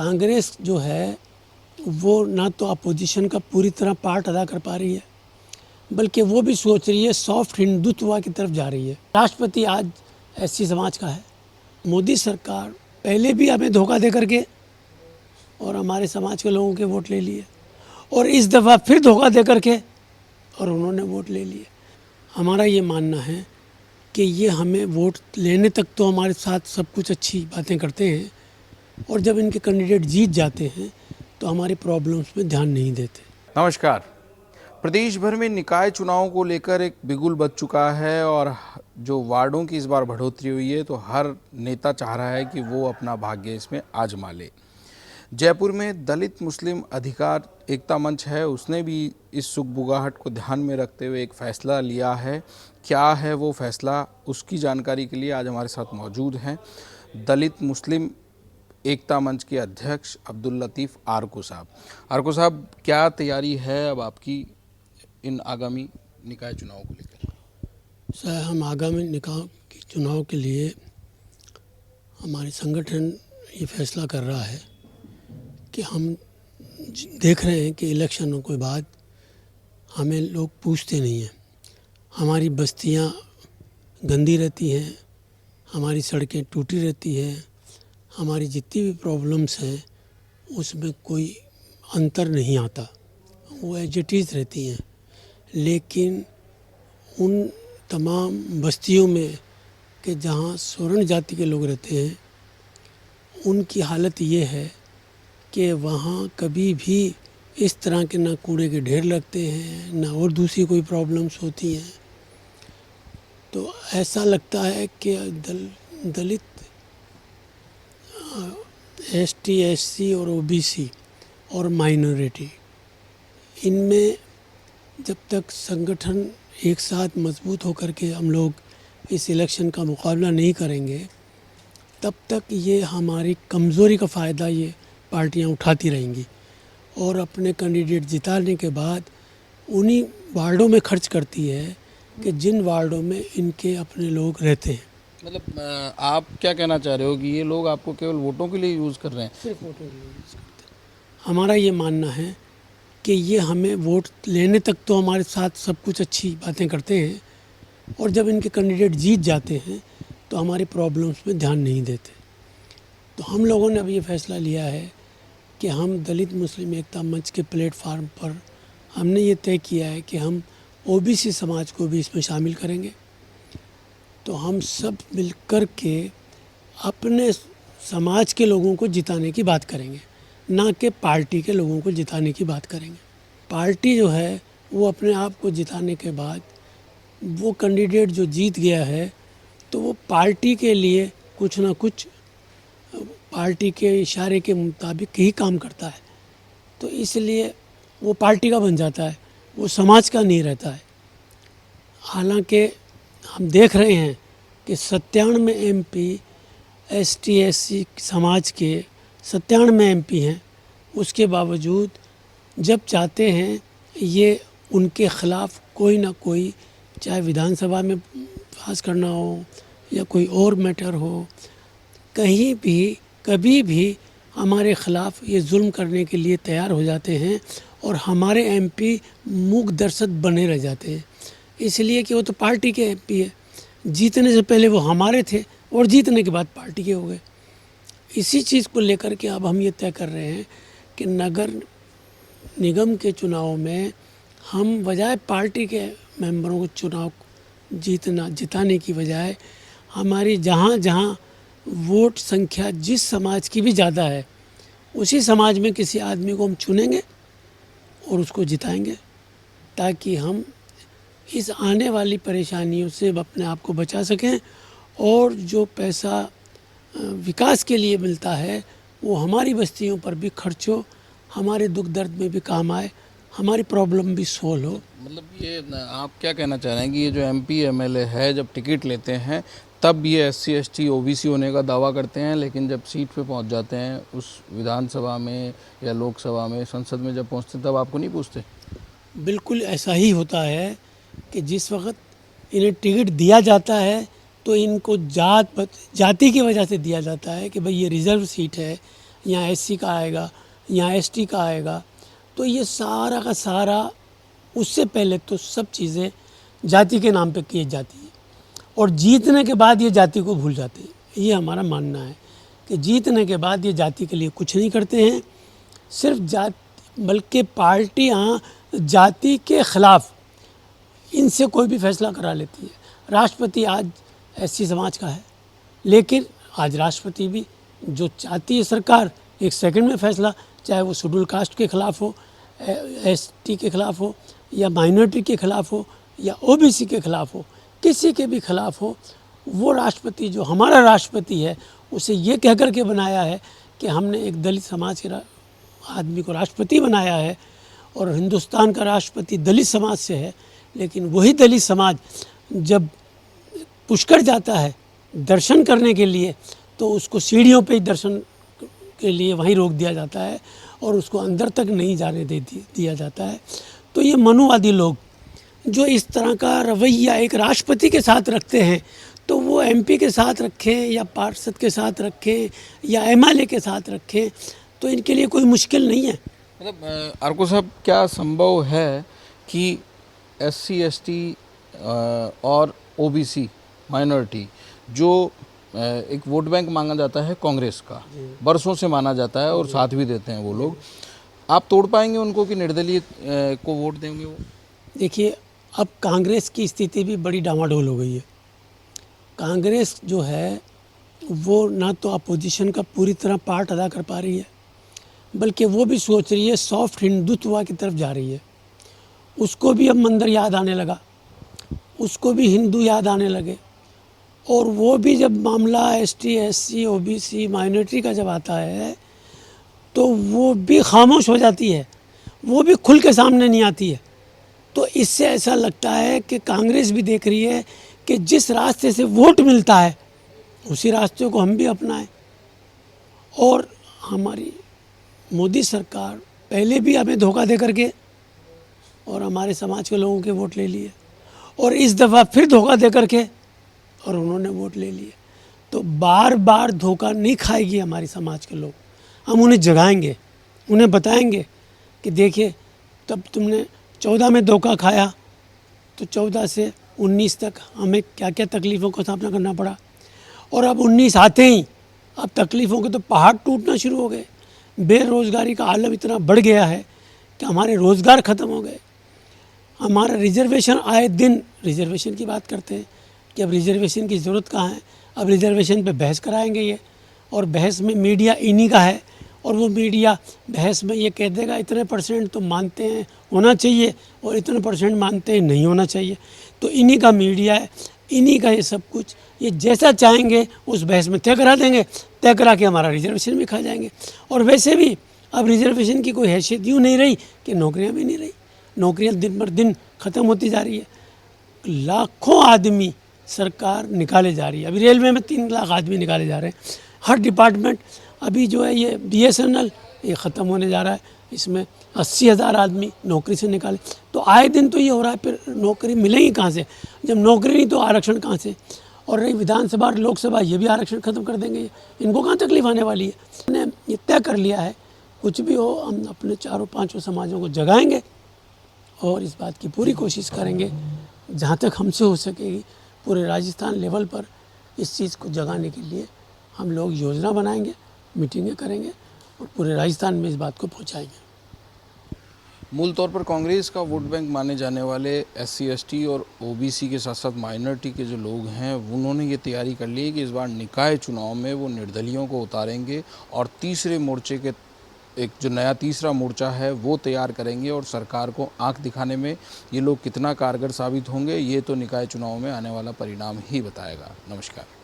कांग्रेस जो है वो ना तो अपोजिशन का पूरी तरह पार्ट अदा कर पा रही है, बल्कि वो भी सोच रही है सॉफ्ट हिंदुत्व की तरफ जा रही है। राष्ट्रपति आज एससी समाज का है। मोदी सरकार पहले भी हमें धोखा दे करके और हमारे समाज के लोगों के वोट ले लिए, और इस दफ़ा फिर धोखा दे करके और उन्होंने वोट ले लिए। हमारा ये मानना है कि ये हमें वोट लेने तक तो हमारे साथ सब कुछ अच्छी बातें करते हैं, और जब इनके कैंडिडेट जीत जाते हैं तो हमारी प्रॉब्लम्स में ध्यान नहीं देते। नमस्कार। प्रदेश भर में निकाय चुनाव को लेकर एक बिगुल बज चुका है और जो वार्डों की इस बार बढ़ोतरी हुई है तो हर नेता चाह रहा है कि वो अपना भाग्य इसमें आजमा ले। जयपुर में दलित मुस्लिम अधिकार एकता मंच है, उसने भी इस सुगबुगाहट को ध्यान में रखते हुए एक फ़ैसला लिया है। क्या है वो फ़ैसला, उसकी जानकारी के लिए आज हमारे साथ मौजूद हैं दलित मुस्लिम एकता मंच के अध्यक्ष अब्दुल लतीफ़ आरको साहब। आरको साहब, क्या तैयारी है अब आपकी इन आगामी निकाय चुनाव को लेकर? सर, हम आगामी निकाय के चुनाव के लिए हमारे संगठन ये फैसला कर रहा है कि हम देख रहे हैं कि इलेक्शनों के बाद हमें लोग पूछते नहीं हैं। हमारी बस्तियां गंदी रहती हैं, हमारी सड़कें टूटी रहती हैं, हमारी जितनी भी प्रॉब्लम्स हैं उसमें कोई अंतर नहीं आता, वो एज इट इज़ रहती हैं। लेकिन उन तमाम बस्तियों में कि जहाँ स्वर्ण जाति के लोग रहते हैं, उनकी हालत ये है कि वहाँ कभी भी इस तरह के ना कूड़े के ढेर लगते हैं, ना और दूसरी कोई प्रॉब्लम्स होती हैं। तो ऐसा लगता है कि दलित, एसटी, एससी और ओबीसी और माइनॉरिटी, इनमें जब तक संगठन एक साथ मजबूत होकर के हम लोग इस इलेक्शन का मुकाबला नहीं करेंगे, तब तक ये हमारी कमज़ोरी का फ़ायदा ये पार्टियां उठाती रहेंगी और अपने कैंडिडेट जिताने के बाद उन्हीं वार्डों में खर्च करती है कि जिन वार्डों में इनके अपने लोग रहते हैं। मतलब आप क्या कहना चाह रहे हो कि ये लोग आपको केवल वोटों के लिए यूज़ कर रहे हैं? सिर्फ वोटों के लिए यूज़ करते हैं। हमारा ये मानना है कि ये हमें वोट लेने तक तो हमारे साथ सब कुछ अच्छी बातें करते हैं, और जब इनके कैंडिडेट जीत जाते हैं तो हमारी प्रॉब्लम्स में ध्यान नहीं देते। तो हम लोगों ने अब ये फ़ैसला लिया है कि हम दलित मुस्लिम एकता मंच के प्लेटफार्म पर हमने ये तय किया है कि हम ओबीसी समाज को भी इसमें शामिल करेंगे। तो हम सब मिलकर के अपने समाज के लोगों को जिताने की बात करेंगे, ना कि पार्टी के लोगों को जिताने की बात करेंगे। पार्टी जो है वो अपने आप को जिताने के बाद वो कैंडिडेट जो जीत गया है तो वो पार्टी के लिए कुछ ना कुछ पार्टी के इशारे के मुताबिक ही काम करता है, तो इसलिए वो पार्टी का बन जाता है, वो समाज का नहीं रहता है। हालांकि हम देख रहे हैं कि 97 एमपी एसटी एससी समाज के 97 एमपी हैं, उसके बावजूद जब चाहते हैं ये उनके ख़िलाफ़ कोई ना कोई, चाहे विधानसभा में पास करना हो या कोई और मैटर हो, कहीं भी कभी भी हमारे ख़िलाफ़ ये जुल्म करने के लिए तैयार हो जाते हैं और हमारे एमपी मूक दर्शक बने रह जाते हैं। इसलिए कि वो तो पार्टी के एमपी है, जीतने से पहले वो हमारे थे और जीतने के बाद पार्टी के हो गए। इसी चीज़ को लेकर के अब हम ये तय कर रहे हैं कि नगर निगम के चुनाव में हम बजाय पार्टी के मेंबरों को चुनाव जिताने की बजाय हमारी जहाँ जहाँ वोट संख्या जिस समाज की भी ज़्यादा है उसी समाज में किसी आदमी को हम चुनेंगे और उसको जिताएंगे, ताकि हम इस आने वाली परेशानियों से अपने आप को बचा सकें, और जो पैसा विकास के लिए मिलता है वो हमारी बस्तियों पर भी खर्च हो, हमारे दुख दर्द में भी काम आए, हमारी प्रॉब्लम भी सोल्व हो। मतलब ये आप क्या कहना चाह रहे हैं कि ये जो एमपी एमएलए है जब टिकट लेते हैं तब ये एससी एसटी ओबीसी होने का दावा करते हैं, लेकिन जब सीट पे पहुंच जाते हैं उस विधानसभा में या लोकसभा में, संसद में जब पहुंचते तब आपको नहीं पूछते? बिल्कुल ऐसा ही होता है कि जिस वक्त इन्हें टिकट दिया जाता है तो इनको जाति की वजह से दिया जाता है कि भाई ये रिज़र्व सीट है, यहाँ एससी का आएगा, यहाँ एसटी का आएगा। तो ये सारा का सारा उससे पहले तो सब चीज़ें जाति के नाम पे की जाती है और जीतने के बाद ये जाति को भूल जाते हैं। ये हमारा मानना है कि जीतने के बाद ये जाति के लिए कुछ नहीं करते हैं, सिर्फ जाति, बल्कि पार्टियाँ जाति के ख़िलाफ़ इनसे कोई भी फैसला करा लेती है। राष्ट्रपति आज एससी समाज का है, लेकिन आज राष्ट्रपति भी जो चाहती है सरकार एक सेकंड में फैसला, चाहे वो शेड्यूल कास्ट के ख़िलाफ़ हो, एसटी के ख़िलाफ़ हो, या माइनॉरिटी के ख़िलाफ़ हो, या ओबीसी के ख़िलाफ़ हो, किसी के भी ख़िलाफ़ हो, वो राष्ट्रपति जो हमारा राष्ट्रपति है उसे ये कह कर के बनाया है कि हमने एक दलित समाज के आदमी को राष्ट्रपति बनाया है और हिंदुस्तान का राष्ट्रपति दलित समाज से है। लेकिन वही दलित समाज जब पुष्कर जाता है दर्शन करने के लिए तो उसको सीढ़ियों पे ही दर्शन के लिए वहीं रोक दिया जाता है और उसको अंदर तक नहीं जाने दिया जाता है। तो ये मनुवादी लोग जो इस तरह का रवैया एक राष्ट्रपति के साथ रखते हैं, तो वो एमपी के साथ रखें या पार्षद के साथ रखें या एमएलए के साथ रखें, तो इनके लिए कोई मुश्किल नहीं है। मतलब आरको साहब, क्या संभव है कि एससी एसटी और ओबीसी माइनॉरिटी जो एक वोट बैंक मांगा जाता है कांग्रेस का, बरसों से माना जाता है और साथ भी देते हैं वो लोग, आप तोड़ पाएंगे उनको कि निर्दलीय को वोट देंगे वो? देखिए, अब कांग्रेस की स्थिति भी बड़ी डामाडोल हो गई है। कांग्रेस जो है वो ना तो अपोजिशन का पूरी तरह पार्ट अदा कर पा रही है, बल्कि वो भी सोच रही है सॉफ्ट हिंदुत्व की तरफ जा रही है। उसको भी अब मंदिर याद आने लगा, उसको भी हिंदू याद आने लगे, और वो भी जब मामला एसटी एससी ओबीसी माइनॉरिटी का जब आता है तो वो भी खामोश हो जाती है, वो भी खुल के सामने नहीं आती है। तो इससे ऐसा लगता है कि कांग्रेस भी देख रही है कि जिस रास्ते से वोट मिलता है उसी रास्ते को हम भी अपनाएं। और हमारी मोदी सरकार पहले भी हमें धोखा दे करके और हमारे समाज के लोगों के वोट ले लिए, और इस दफ़ा फिर धोखा दे करके और उन्होंने वोट ले लिए। तो बार बार धोखा नहीं खाएगी हमारी समाज के लोग। हम उन्हें जगाएंगे, उन्हें बताएंगे कि देखिए, तब तुमने 14 में धोखा खाया तो 14 से 19 तक हमें क्या क्या तकलीफ़ों का सामना करना पड़ा, और अब 19 आते ही अब तकलीफ़ों के तो पहाड़ टूटना शुरू हो गए। बेरोज़गारी का आलम इतना बढ़ गया है कि हमारे रोज़गार ख़त्म हो गए। हमारा रिजर्वेशन, आए दिन रिजर्वेशन की बात करते हैं कि अब रिजर्वेशन की ज़रूरत कहाँ है। अब रिजर्वेशन पे बहस कराएंगे ये, और बहस में मीडिया इन्हीं का है, और वो मीडिया बहस में ये कह देगा इतने % तो मानते हैं होना चाहिए और इतने % मानते हैं नहीं होना चाहिए। तो इन्हीं का मीडिया है, इन्हीं का ये सब कुछ, ये जैसा चाहेंगे उस बहस में तय करा देंगे, तय करा के हमारा रिजर्वेशन भी खा जाएंगे। और वैसे भी अब रिजर्वेशन की कोई हैसियत यूँ नहीं रही कि नौकरियाँ भी नहीं रही, नौकरियाँ दिन पर दिन ख़त्म होती जा रही है। लाखों आदमी सरकार निकाले जा रही है। अभी रेलवे में 3 लाख आदमी निकाले जा रहे हैं। हर डिपार्टमेंट, अभी जो है ये BSNL ये ख़त्म होने जा रहा है, इसमें 80,000 आदमी नौकरी से निकाले। तो आए दिन तो ये हो रहा है, फिर नौकरी मिलेगी कहाँ से? जब नौकरी नहीं तो आरक्षण कहाँ से? और रही विधानसभा और लोकसभा, ये भी आरक्षण ख़त्म कर देंगे, इनको कहाँ तकलीफ आने वाली है? हमने ये तय कर लिया है, कुछ भी हो हम अपने 4-5 समाजों को जगाएंगे और इस बात की पूरी कोशिश करेंगे जहाँ तक हमसे हो सकेगी। पूरे राजस्थान लेवल पर इस चीज़ को जगाने के लिए हम लोग योजना बनाएंगे, मीटिंगें करेंगे और पूरे राजस्थान में इस बात को पहुंचाएंगे। मूल तौर पर कांग्रेस का वोट बैंक माने जाने वाले एससी एसटी और ओबीसी के साथ साथ माइनॉरिटी के जो लोग हैं, उन्होंने ये तैयारी कर ली है कि इस बार निकाय चुनाव में वो निर्दलियों को उतारेंगे और तीसरे मोर्चे के एक जो नया तीसरा मोर्चा है वो तैयार करेंगे, और सरकार को आंख दिखाने में ये लोग कितना कारगर साबित होंगे ये तो निकाय चुनाव में आने वाला परिणाम ही बताएगा। नमस्कार।